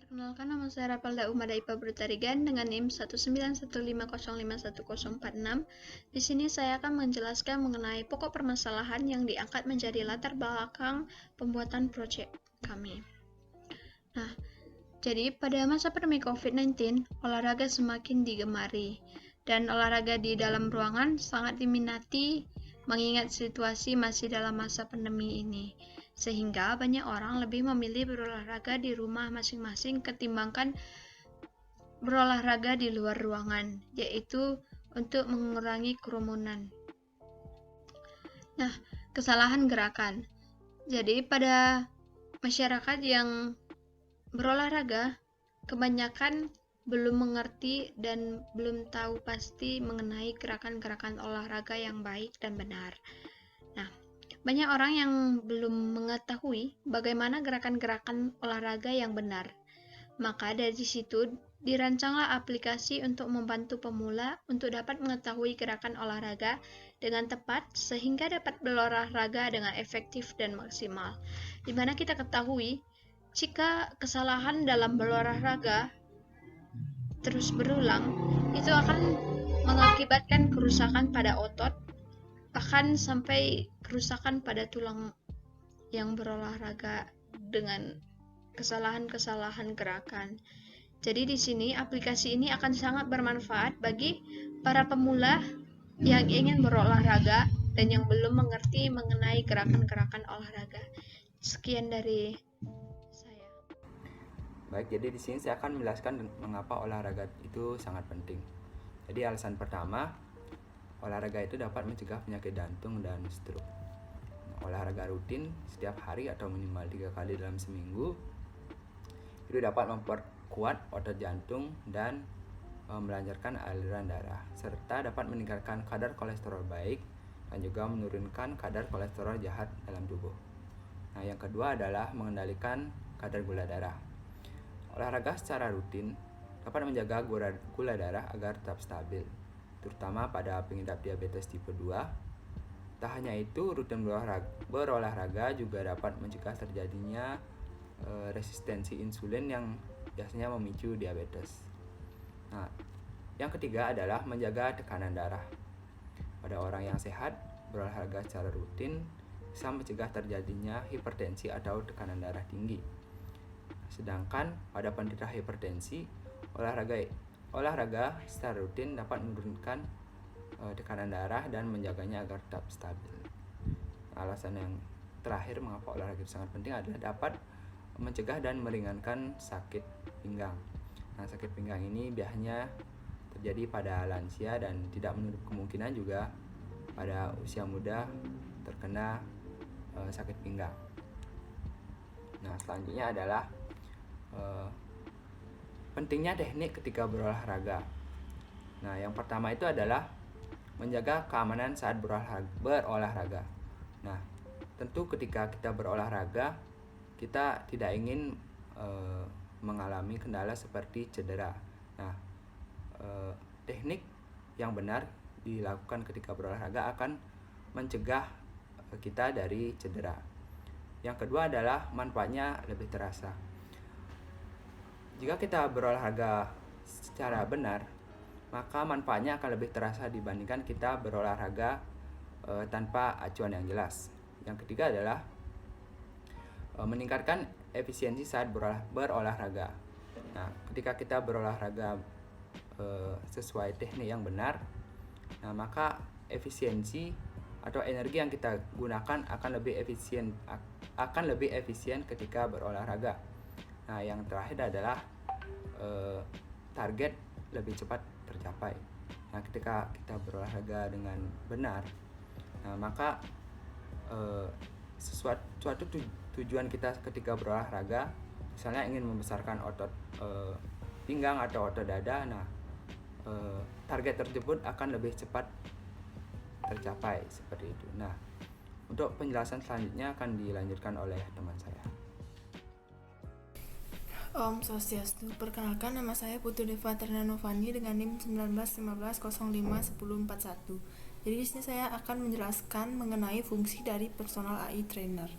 Perkenalkan, nama saya Rapalda Umada Ipa Brutarigan dengan NIM 19150511046. Di sini saya akan menjelaskan mengenai pokok permasalahan yang diangkat menjadi latar belakang pembuatan proyek kami. Nah, jadi pada masa pandemi COVID-19, olahraga semakin digemari dan olahraga di dalam ruangan sangat diminati mengingat situasi masih dalam masa pandemi ini. Sehingga banyak orang lebih memilih berolahraga di rumah masing-masing ketimbangkan berolahraga di luar ruangan, yaitu untuk mengurangi kerumunan. Nah, kesalahan gerakan. Jadi pada masyarakat yang berolahraga, kebanyakan belum mengerti dan belum tahu pasti mengenai gerakan-gerakan olahraga yang baik dan benar. Nah, banyak orang yang belum mengetahui bagaimana gerakan-gerakan olahraga yang benar. Maka dari situ dirancanglah aplikasi untuk membantu pemula untuk dapat mengetahui gerakan olahraga dengan tepat sehingga dapat berolahraga dengan efektif dan maksimal. Di mana kita ketahui jika kesalahan dalam berolahraga terus berulang, itu akan mengakibatkan kerusakan pada otot, bahkan sampai kerusakan pada tulang yang berolahraga dengan kesalahan-kesalahan gerakan. Jadi di sini aplikasi ini akan sangat bermanfaat bagi para pemula yang ingin berolahraga dan yang belum mengerti mengenai gerakan-gerakan olahraga. Sekian dari saya. Baik, jadi di sini saya akan menjelaskan mengapa olahraga itu sangat penting. Jadi alasan pertama, olahraga itu dapat mencegah penyakit jantung dan stroke. Olahraga rutin setiap hari atau minimal 3 kali dalam seminggu itu dapat memperkuat otot jantung dan melancarkan aliran darah, serta dapat meningkatkan kadar kolesterol baik dan juga menurunkan kadar kolesterol jahat dalam tubuh. Nah, yang kedua adalah mengendalikan kadar gula darah. Olahraga secara rutin dapat menjaga gula darah agar tetap stabil, terutama pada pengidap diabetes tipe 2. Tak hanya itu, rutin berolahraga juga dapat mencegah terjadinya resistensi insulin yang biasanya memicu diabetes. Nah, yang ketiga adalah menjaga tekanan darah. Pada orang yang sehat, berolahraga secara rutin bisa mencegah terjadinya hipertensi atau tekanan darah tinggi. Sedangkan pada penderita hipertensi, olahraga secara rutin dapat menurunkan tekanan darah dan menjaganya agar tetap stabil. Alasan yang terakhir mengapa olahraga itu sangat penting adalah dapat mencegah dan meringankan sakit pinggang. Nah, sakit pinggang ini biasanya terjadi pada lansia dan tidak menutup kemungkinan juga pada usia muda terkena sakit pinggang. Nah, selanjutnya adalah pentingnya teknik ketika berolahraga. Nah, yang pertama itu adalah menjaga keamanan saat berolahraga. Nah, tentu ketika kita berolahraga, kita tidak ingin mengalami kendala seperti cedera. Nah, teknik yang benar dilakukan ketika berolahraga akan mencegah kita dari cedera. Yang kedua adalah manfaatnya lebih terasa. Jika kita berolahraga secara benar, maka manfaatnya akan lebih terasa dibandingkan kita berolahraga tanpa acuan yang jelas. Yang ketiga adalah meningkatkan efisiensi saat berolahraga. Nah, ketika kita berolahraga sesuai teknik yang benar, nah maka efisiensi atau energi yang kita gunakan akan lebih efisien ketika berolahraga. Nah, yang terakhir adalah target lebih cepat tercapai. Nah, ketika kita berolahraga dengan benar, nah maka suatu tujuan kita ketika berolahraga, misalnya ingin membesarkan otot pinggang atau otot dada, nah target tersebut akan lebih cepat tercapai seperti itu. Nah, untuk penjelasan selanjutnya akan dilanjutkan oleh teman saya. Om Swastiastu. Perkenalkan, nama saya Putu Deva Trianovani dengan NIM 1915051041. Jadi di sini saya akan menjelaskan mengenai fungsi dari personal AI trainer.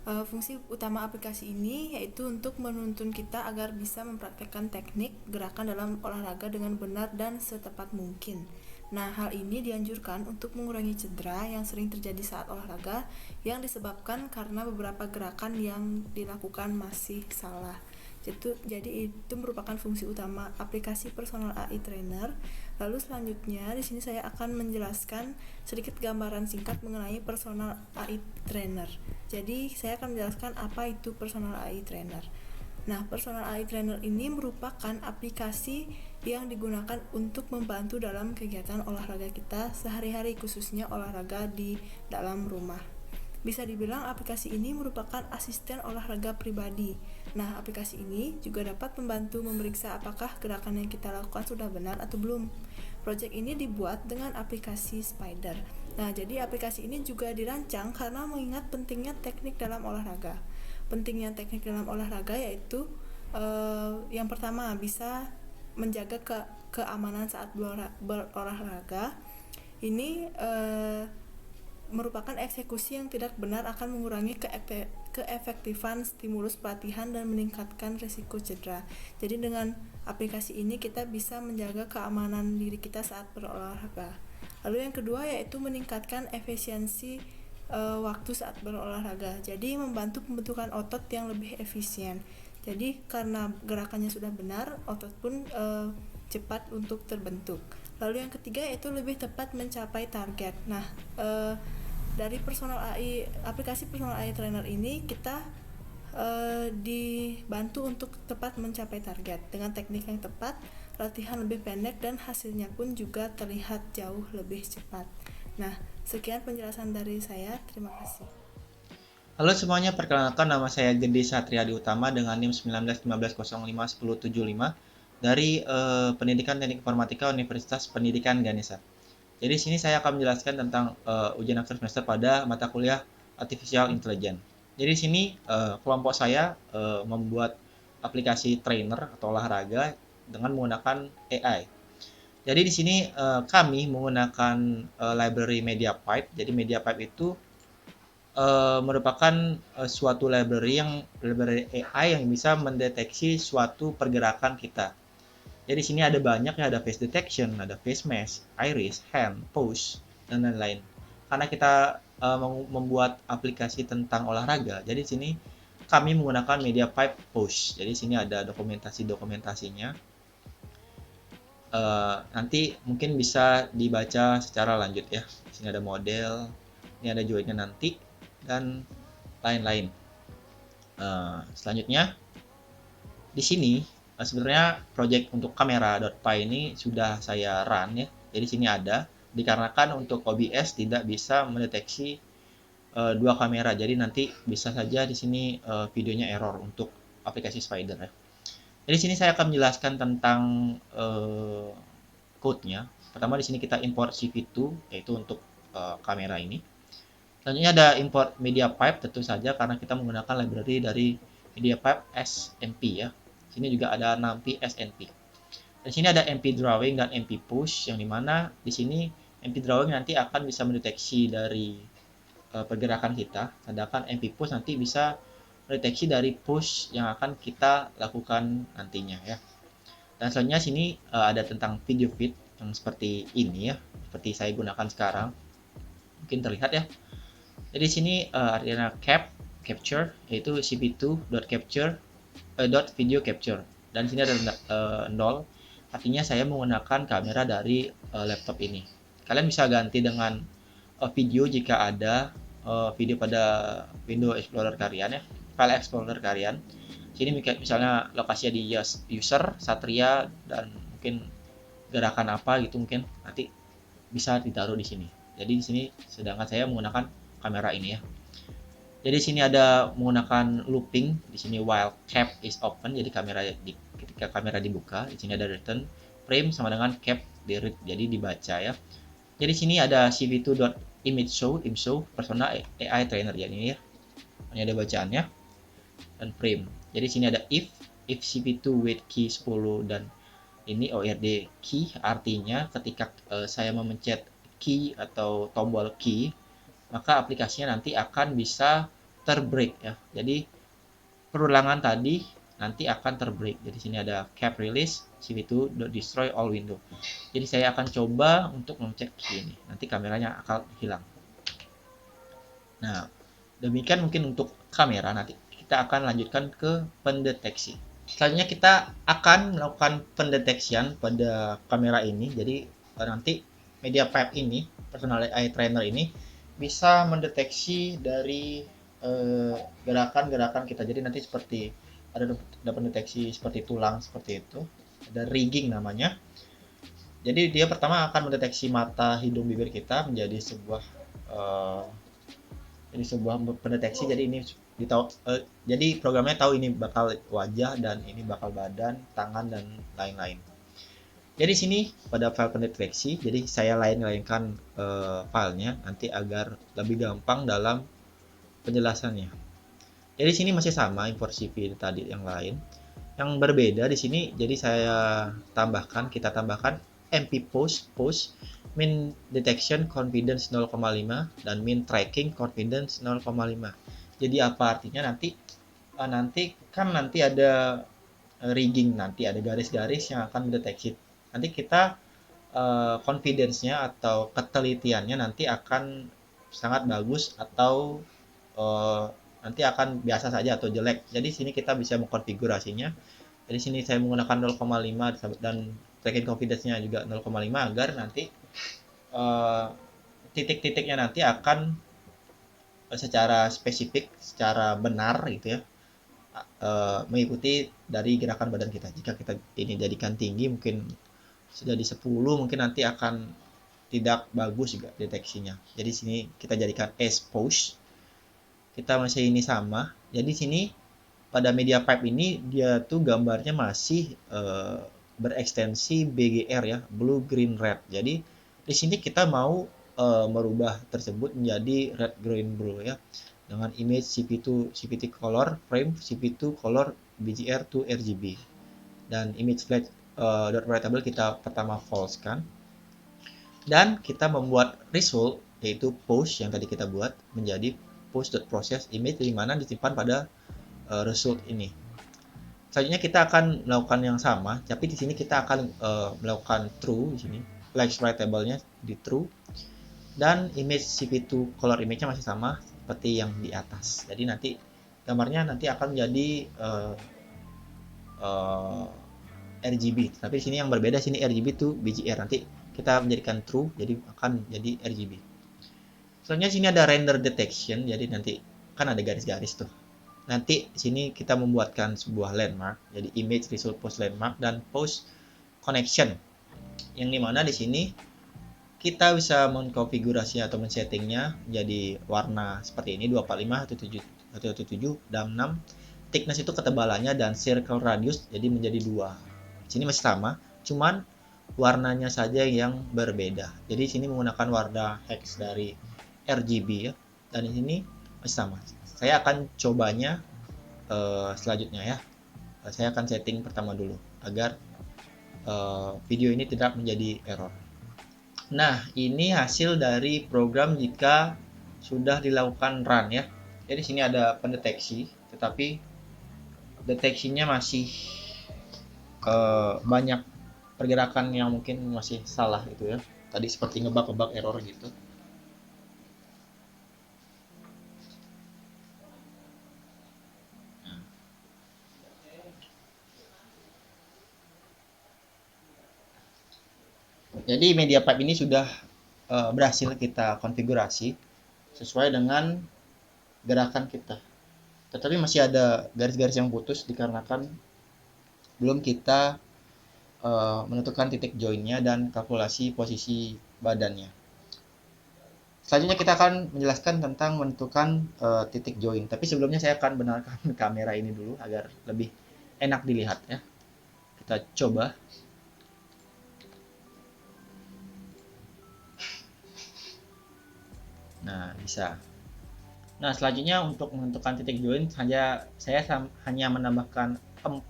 Fungsi utama aplikasi ini yaitu untuk menuntun kita agar bisa mempraktekkan teknik gerakan dalam olahraga dengan benar dan setepat mungkin. Nah, hal ini dianjurkan untuk mengurangi cedera yang sering terjadi saat olahraga yang disebabkan karena beberapa gerakan yang dilakukan masih salah. Jadi itu merupakan fungsi utama aplikasi personal AI Trainer. Lalu selanjutnya di sini saya akan menjelaskan sedikit gambaran singkat mengenai personal AI Trainer. Jadi saya akan menjelaskan apa itu personal AI Trainer. Nah, personal AI Trainer ini merupakan aplikasi yang digunakan untuk membantu dalam kegiatan olahraga kita sehari-hari, khususnya olahraga di dalam rumah. Bisa dibilang aplikasi ini merupakan asisten olahraga pribadi. Nah, aplikasi ini juga dapat membantu memeriksa apakah gerakan yang kita lakukan sudah benar atau belum. Project ini dibuat dengan aplikasi Spider. Nah, jadi aplikasi ini juga dirancang karena mengingat pentingnya teknik dalam olahraga. Pentingnya teknik dalam olahraga yaitu yang pertama bisa menjaga keamanan saat berolahraga. Ini merupakan eksekusi yang tidak benar akan mengurangi keefektifan stimulus pelatihan dan meningkatkan risiko cedera. Jadi dengan aplikasi ini kita bisa menjaga keamanan diri kita saat berolahraga. Lalu yang kedua yaitu meningkatkan efisiensi waktu saat berolahraga. Jadi membantu pembentukan otot yang lebih efisien. Jadi karena gerakannya sudah benar, otot pun cepat untuk terbentuk. Lalu yang ketiga yaitu lebih tepat mencapai target. Nah, dari aplikasi personal AI Trainer ini kita dibantu untuk tepat mencapai target dengan teknik yang tepat, latihan lebih pendek, dan hasilnya pun juga terlihat jauh lebih cepat. Nah, sekian penjelasan dari saya. Terima kasih. Halo semuanya, perkenalkan nama saya Gede Satriadi Utama dengan NIM 1915051075 dari Pendidikan Teknik Informatika Universitas Pendidikan Ganesha. Jadi sini saya akan menjelaskan tentang ujian akhir semester pada mata kuliah Artificial Intelligence. Jadi sini kelompok saya membuat aplikasi trainer atau olahraga dengan menggunakan AI. Jadi di sini kami menggunakan library MediaPipe. Jadi MediaPipe itu merupakan suatu library AI yang bisa mendeteksi suatu pergerakan kita. Jadi di sini ada banyak ya, ada face detection, ada face mesh, iris, hand, pose, dan lain-lain. Karena kita membuat aplikasi tentang olahraga, jadi di sini kami menggunakan MediaPipe Pose. Jadi di sini ada dokumentasinya. Nanti mungkin bisa dibaca secara lanjut ya. Di sini ada model, ini ada joinnya nanti, dan lain-lain. Selanjutnya di sini sebenarnya project untuk kamera.py ini sudah saya run ya. Jadi sini ada, dikarenakan untuk OBS tidak bisa mendeteksi dua kamera. Jadi nanti bisa saja di sini videonya error untuk aplikasi Spider ya. Jadi sini saya akan menjelaskan tentang code-nya. Pertama di sini kita import CV2 yaitu untuk kamera ini. Selanjutnya ada import MediaPipe tentu saja karena kita menggunakan library dari MediaPipe SNP ya. Sini juga ada NumPy SNP. Di sini ada MP Drawing dan MP Push yang dimana di sini MP Drawing nanti akan bisa mendeteksi dari pergerakan kita, sedangkan MP Push nanti bisa mendeteksi dari push yang akan kita lakukan nantinya ya. Dan selanjutnya sini ada tentang video feed yang seperti ini ya, seperti saya gunakan sekarang. Mungkin terlihat ya. Jadi sini artinya capture yaitu cp2.capture .video capture, dan sini ada 0, artinya saya menggunakan kamera dari laptop ini. Kalian bisa ganti dengan video jika ada video pada Windows Explorer kalian ya, file Explorer kalian. Sini misalnya lokasinya di user, Satria, dan mungkin gerakan apa gitu, mungkin nanti bisa ditaruh di sini. Jadi di sini sedangkan saya menggunakan kamera ini ya. Jadi sini ada menggunakan looping, di sini while cap is open, jadi ketika kamera dibuka, di sini ada return frame sama dengan cap di read, jadi dibaca ya. Jadi sini ada cv2.image_show persona AI trainer ya ini ya. Ini ada bacaannya dan frame. Jadi sini ada if cv2 with key 10 dan ini ORD key, artinya ketika saya memencet key atau tombol key, maka aplikasinya nanti akan bisa terbreak ya. Jadi perulangan tadi nanti akan terbreak. Jadi sini ada cap release CV2 destroy all window. Jadi saya akan coba untuk mengecek ini. Nanti kameranya akan hilang. Nah, demikian mungkin untuk kamera. Nanti kita akan lanjutkan ke pendeteksi. Selanjutnya kita akan melakukan pendeteksian pada kamera ini. Jadi nanti media pipe ini, personal eye trainer ini bisa mendeteksi dari gerakan-gerakan kita. Jadi nanti seperti ada pendeteksi seperti tulang seperti itu. Ada rigging namanya. Jadi dia pertama akan mendeteksi mata, hidung, bibir kita menjadi sebuah pendeteksi. Jadi ini jadi programnya tahu ini bakal wajah dan ini bakal badan, tangan dan lain-lain. Jadi sini pada file pendeteksi, jadi saya lain-lainkan filenya nanti agar lebih gampang dalam penjelasannya. Jadi sini masih sama import CV tadi yang lain. Yang berbeda di sini, jadi kita tambahkan MP post min detection confidence 0,5 dan min tracking confidence 0,5. Jadi apa artinya nanti ada rigging, nanti ada garis-garis yang akan mendeteksi. Nanti kita confidence-nya atau ketelitiannya nanti akan sangat bagus atau nanti akan biasa saja atau jelek. Jadi sini kita bisa mengkonfigurasinya. Jadi sini saya menggunakan 0,5 dan tracking confidence-nya juga 0,5 agar nanti titik-titiknya nanti akan secara spesifik, secara benar gitu ya, mengikuti dari gerakan badan kita. Jika kita ini jadikan tinggi, mungkin sudah di 10, mungkin nanti akan tidak bagus juga deteksinya. Jadi sini kita jadikan as pose. Kita masih ini sama. Jadi sini pada media pipe ini dia tuh gambarnya masih berekstensi BGR ya, blue green red. Jadi di sini kita mau merubah tersebut menjadi red green blue ya, dengan image CP2 color frame CP2 color BGR to RGB, dan image flag .writable kita pertama false kan, dan kita membuat result yaitu post yang tadi kita buat menjadi post.process image, di mana disimpan pada result ini. Selanjutnya kita akan melakukan yang sama, tapi di sini kita akan melakukan true. Di sini flash writable-nya di true, dan image CP2 color image-nya masih sama seperti yang di atas. Jadi nanti gambarnya nanti akan menjadi RGB. Tapi di sini yang berbeda, sini RGB to BGR. Nanti kita menjadikan true, jadi akan jadi RGB. Selanjutnya sini ada render detection. Jadi nanti kan ada garis-garis tuh. Nanti sini kita membuatkan sebuah landmark. Jadi image result post landmark dan post connection. Yang dimana di sini kita bisa mengkonfigurasi atau men-settingnya jadi warna seperti ini 245 117 dan 6. Thickness itu ketebalannya dan circle radius jadi menjadi 2. Sini masih sama, cuman warnanya saja yang berbeda. Jadi sini menggunakan warna hex dari RGB ya, dan di sini masih sama. Saya akan cobanya selanjutnya ya. Saya akan setting pertama dulu agar video ini tidak menjadi error. Nah, ini hasil dari program jika sudah dilakukan run ya. Jadi sini ada pendeteksi, tetapi deteksinya masih banyak pergerakan yang mungkin masih salah gitu ya. Tadi seperti ngebug error gitu. Jadi media pipe ini sudah berhasil kita konfigurasi sesuai dengan gerakan kita. Tetapi masih ada garis-garis yang putus dikarenakan belum kita menentukan titik joinnya dan kalkulasi posisi badannya. Selanjutnya kita akan menjelaskan tentang menentukan titik join. Tapi sebelumnya saya akan benarkan kamera ini dulu agar lebih enak dilihat ya. Kita coba. Nah, bisa. Nah, selanjutnya untuk menentukan titik join saya hanya menambahkan 4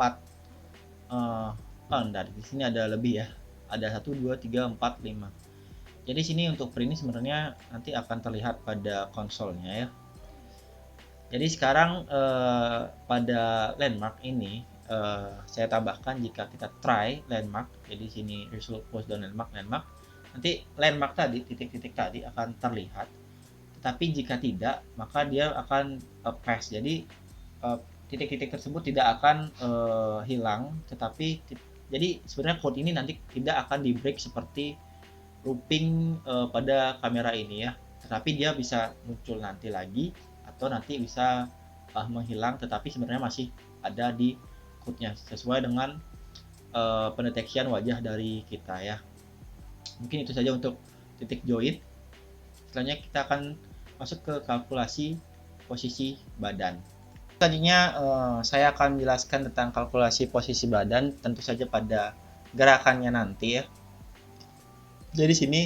dari sini ada lebih ya. Ada 1 2 3 4 5. Jadi sini untuk print ini sebenarnya nanti akan terlihat pada konsolnya ya. Jadi sekarang pada landmark ini saya tambahkan jika kita try landmark, jadi sini result post dan landmark, nanti landmark tadi, titik-titik tadi akan terlihat. Tetapi jika tidak, maka dia akan pass. Jadi titik-titik tersebut tidak akan hilang, tetapi jadi sebenarnya code ini nanti tidak akan di break seperti looping pada kamera ini ya, tetapi dia bisa muncul nanti lagi atau nanti bisa menghilang, tetapi sebenarnya masih ada di code-nya sesuai dengan pendeteksian wajah dari kita ya. Mungkin itu saja untuk titik join. Selanjutnya kita akan masuk ke kalkulasi posisi badan. Selanjutnya saya akan menjelaskan tentang kalkulasi posisi badan, tentu saja pada gerakannya nanti ya. Jadi sini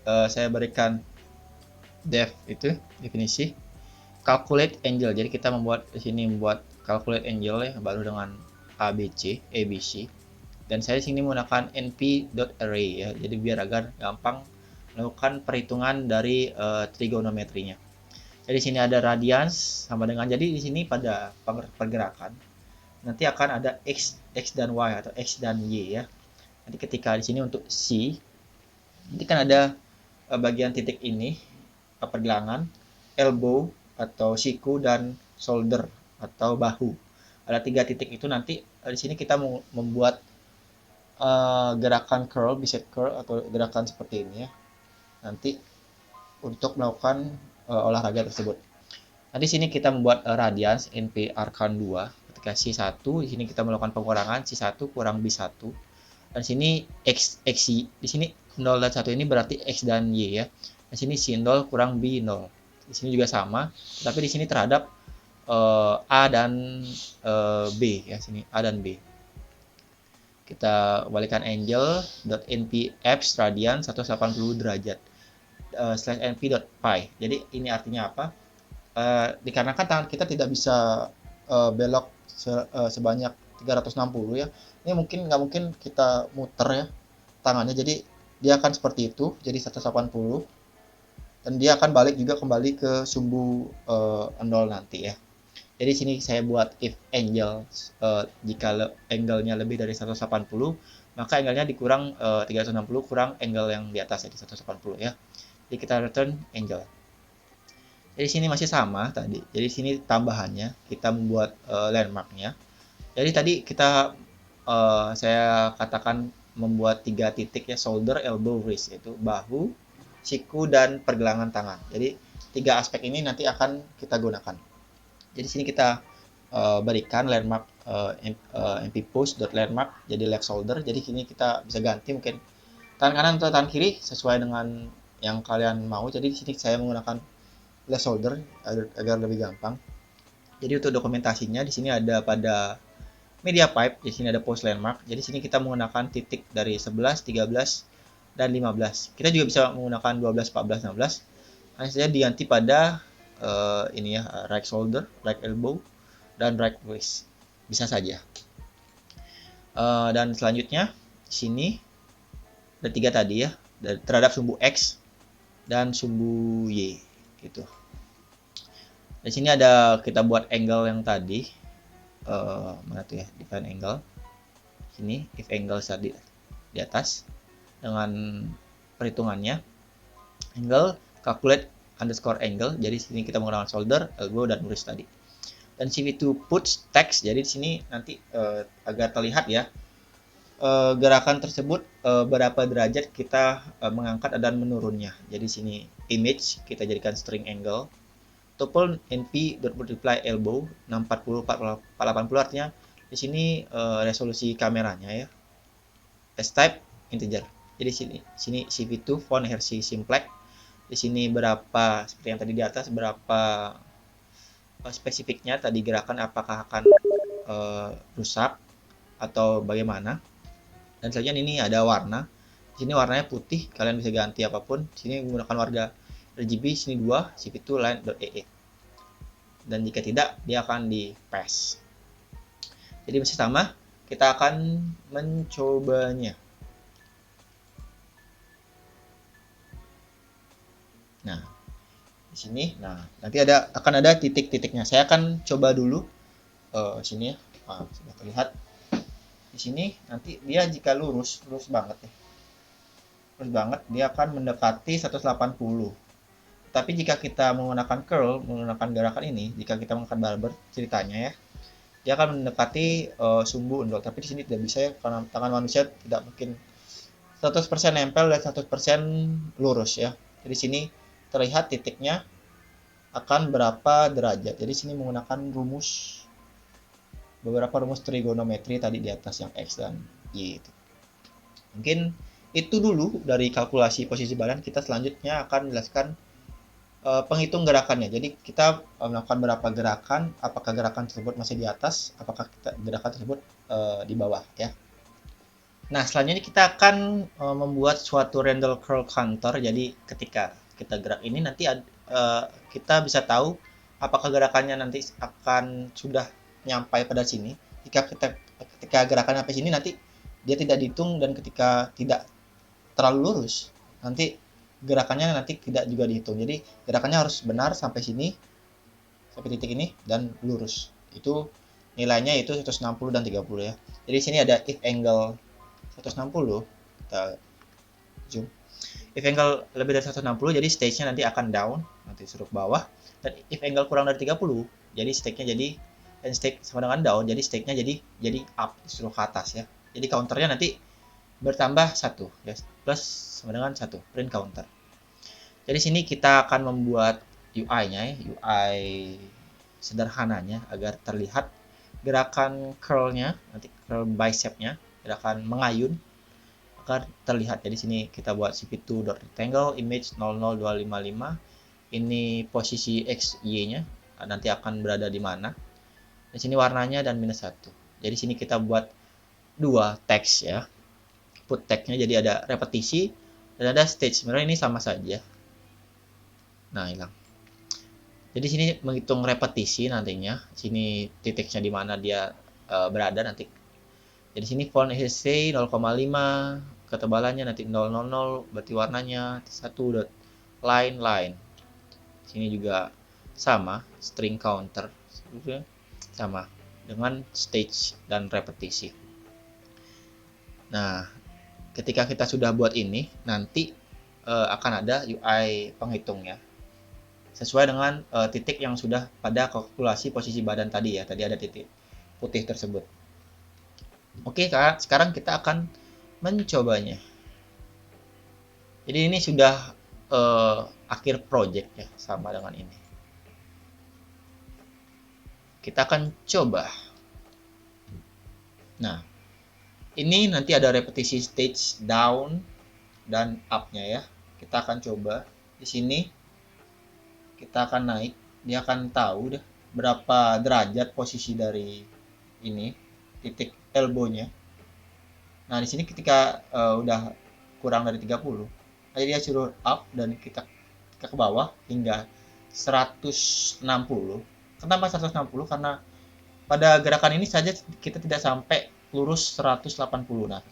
saya berikan definisi calculate angle. Jadi kita membuat di sini calculate angle ya, baru dengan ABC. Dan saya di sini menggunakan np.array ya. Jadi biar agar gampang melakukan perhitungan dari trigonometrinya. Jadi sini ada radians sama dengan, jadi di sini pada pergerakan nanti akan ada x dan y atau x dan y ya. Nanti ketika di sini untuk C, nanti kan ada bagian titik ini pergelangan, elbow atau siku, dan shoulder atau bahu. Ada 3 titik itu. Nanti di sini kita mau membuat gerakan curl, bicep curl atau gerakan seperti ini ya. Nanti untuk melakukan olahraga tersebut. Nanti sini kita membuat radians np arcan 2 ketika C1, di sini kita melakukan pengurangan C1 kurang B1. Dan sini x di sini 0 dan 1 ini berarti x dan y ya. Di sini C0 kurang B0. Di sini juga sama, tapi di sini terhadap A dan B ya, sini A dan B. Kita balikan angle.np apps radian 180 derajat slash np.pi. Jadi ini artinya apa? Dikarenakan tangan kita tidak bisa belok sebanyak 360 ya. Ini nggak mungkin kita muter ya tangannya. Jadi dia akan seperti itu, jadi 180. Dan dia akan balik juga kembali ke sumbu 0 nanti ya. Jadi sini saya buat if angle jika angle-nya lebih dari 180, maka angle-nya dikurang 360 kurang angle yang di atas, jadi 180 ya. Jadi kita return angle. Jadi sini masih sama tadi. Jadi sini tambahannya kita membuat landmark-nya. Jadi tadi kita saya katakan membuat 3 titik ya, shoulder, elbow, wrist, yaitu bahu, siku, dan pergelangan tangan. Jadi 3 aspek ini nanti akan kita gunakan. Jadi sini kita berikan landmark np post.landmark jadi left shoulder. Jadi sini kita bisa ganti mungkin tangan kanan atau tangan kiri sesuai dengan yang kalian mau. Jadi di sini saya menggunakan left shoulder agar lebih gampang. Jadi untuk dokumentasinya di sini ada pada media pipe, di sini ada post landmark. Jadi sini kita menggunakan titik dari 11, 13, dan 15. Kita juga bisa menggunakan 12, 14, 16. Hanya saja diganti pada ini ya, right shoulder, right elbow, dan right wrist. Bisa saja. Dan selanjutnya di sini ada 3 tadi ya, terhadap sumbu X dan sumbu Y gitu. Di sini ada kita buat angle yang tadi, mana tuh ya, define angle. Sini if angle tadi di atas dengan perhitungannya angle calculate underscore angle. Jadi sini kita menggunakan shoulder, elbow, dan wrist tadi. Dan CV2 puts text. Jadi di sini nanti agar terlihat ya gerakan tersebut berapa derajat kita mengangkat dan menurunnya. Jadi sini image kita jadikan string angle. Tuple np.multiply elbow 640 480, artinya di sini resolusi kameranya ya. S type integer. Jadi sini CV2 font RC simplex. Di sini berapa, seperti yang tadi di atas, berapa spesifiknya tadi gerakan, apakah akan rusak atau bagaimana. Dan selanjutnya ini ada warna. Di sini warnanya putih, kalian bisa ganti apapun. Di sini menggunakan warna RGB, sini 2 CV2 line.ee. Dan jika tidak, dia akan di pass. Jadi masih sama, kita akan mencobanya. Nah, di sini. Nah, nanti akan ada titik-titiknya. Saya akan coba dulu sini ya. Nah, sudah terlihat di sini. Nanti dia jika lurus banget ya. Lurus banget, dia akan mendekati 180. Tapi jika kita menggunakan curl, menggunakan gerakan ini, jika kita menggunakan barber ceritanya ya, dia akan mendekati sumbu undul. Tapi di sini tidak bisa ya, karena tangan manusia tidak mungkin 100% nempel dan 100% lurus ya. Jadi sini terlihat titiknya akan berapa derajat. Jadi sini menggunakan beberapa rumus trigonometri tadi di atas yang X dan Y itu. Mungkin itu dulu dari kalkulasi posisi badan. Kita selanjutnya akan menjelaskan penghitung gerakannya. Jadi kita melakukan berapa gerakan, apakah gerakan tersebut masih di atas, apakah gerakan tersebut di bawah ya. Nah, selanjutnya kita akan membuat suatu random curl counter. Jadi ketika kita gerak ini nanti kita bisa tahu apakah gerakannya nanti akan sudah nyampai pada sini. Ketika gerakannya sampai sini nanti dia tidak dihitung, dan ketika tidak terlalu lurus nanti gerakannya nanti tidak juga dihitung. Jadi gerakannya harus benar sampai sini, sampai titik ini, dan lurus. Itu nilainya itu 160 dan 30 ya. Jadi sini ada if angle 160, kita zoom. If angle lebih dari 160, jadi stage-nya nanti akan down, nanti suruh ke bawah. Dan if angle kurang dari 30, jadi stage-nya jadi, dan stage sama dengan down, jadi stage-nya jadi up, disuruh ke atas ya. Jadi counternya nanti bertambah 1 ya, plus sama dengan 1 print counter. Jadi sini kita akan membuat UI-nya ya, UI sederhananya agar terlihat gerakan curl-nya, nanti curl bicep-nya, gerakan mengayun agar terlihat. Jadi sini kita buat cp2.rectangle image 00255. Ini posisi X, Y-nya nanti akan berada di mana. Di sini warnanya dan -1. Jadi sini kita buat dua teks ya. Put tag-nya jadi ada repetisi dan ada stage. Sebenarnya ini sama saja. Nah, hilang. Jadi sini menghitung repetisi nantinya. Sini titiknya di mana dia berada nanti. Jadi sini font ESC 0,5, ketebalannya nanti 000, berarti warnanya 1 line. Sini juga sama, string counter sama dengan stage dan repetisi. Nah, ketika kita sudah buat ini, nanti akan ada UI penghitungnya sesuai dengan titik yang sudah pada kalkulasi posisi badan tadi ya. Tadi ada titik putih tersebut. Oke, sekarang kita akan mencobanya. Jadi ini sudah akhir project ya, sama dengan ini. Kita akan coba. Nah, ini nanti ada repetisi stage down dan up-nya ya. Kita akan coba di sini. Kita akan naik, dia akan tahu deh berapa derajat posisi dari ini titik elbow-nya. Nah, di sini ketika udah kurang dari 30, jadi dia suruh up dan kita ke bawah hingga 160. Kenapa 160? Karena pada gerakan ini saja kita tidak sampai lurus 180. Nah,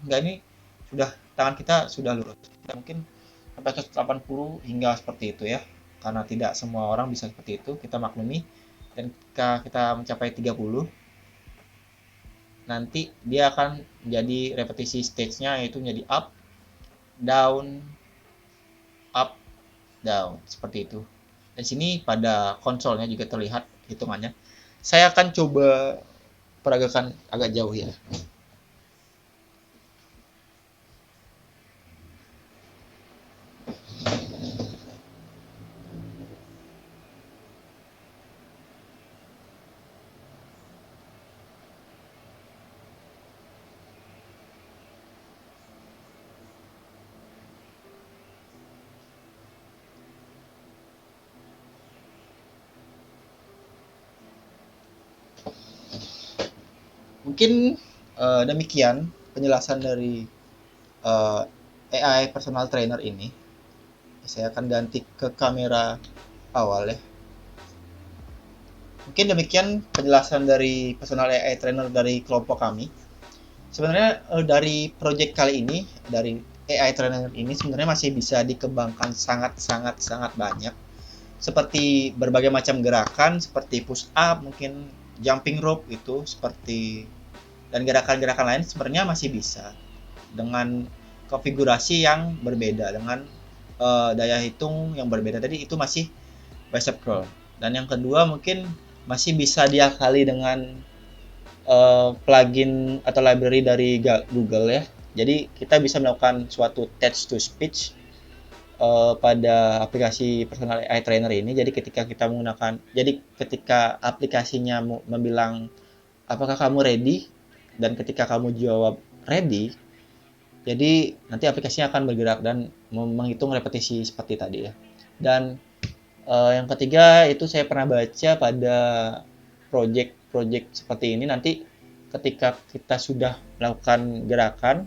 enggak, ini sudah tangan kita sudah lurus. Mungkin sampai 180 hingga seperti itu ya. Karena tidak semua orang bisa seperti itu, kita maklumi. Dan ketika kita mencapai 30, nanti dia akan menjadi repetisi stage-nya, yaitu menjadi up, down, seperti itu. Dan sini pada konsolnya juga terlihat hitungannya. Saya akan coba peragakan agak jauh ya. Mungkin demikian penjelasan dari AI personal trainer ini. Saya akan ganti ke kamera awal ya. Mungkin demikian penjelasan dari personal AI trainer dari kelompok kami. Sebenarnya dari project kali ini, dari AI trainer ini sebenarnya masih bisa dikembangkan sangat banyak. seperti berbagai macam gerakan seperti push up, mungkin jumping rope itu seperti, dan gerakan-gerakan lain sebenarnya masih bisa dengan konfigurasi yang berbeda, dengan daya hitung yang berbeda. Tadi itu masih bicep curl. Dan yang kedua mungkin masih bisa diakali dengan plugin atau library dari Google ya. Jadi kita bisa melakukan suatu text to speech pada aplikasi personal AI trainer ini. Jadi ketika aplikasinya membilang apakah kamu ready, dan ketika kamu jawab ready, jadi nanti aplikasinya akan bergerak dan menghitung repetisi seperti tadi ya. Dan yang ketiga itu saya pernah baca pada project seperti ini, nanti ketika kita sudah melakukan gerakan,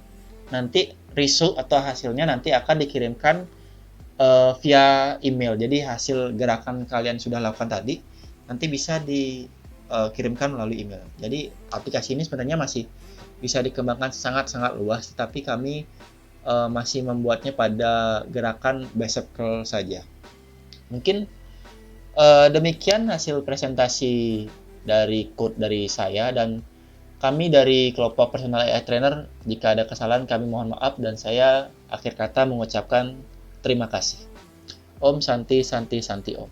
nanti result atau hasilnya nanti akan dikirimkan via email. Jadi hasil gerakan kalian sudah lakukan tadi nanti bisa dikirimkan melalui email. Jadi aplikasi ini sebenarnya masih bisa dikembangkan sangat-sangat luas, tapi kami masih membuatnya pada gerakan bicep curl saja. Mungkin demikian hasil presentasi dari code dari saya, dan kami dari kelompok personal AI trainer, jika ada kesalahan kami mohon maaf, dan saya akhir kata mengucapkan terima kasih. Om Santi Santi Santi Om.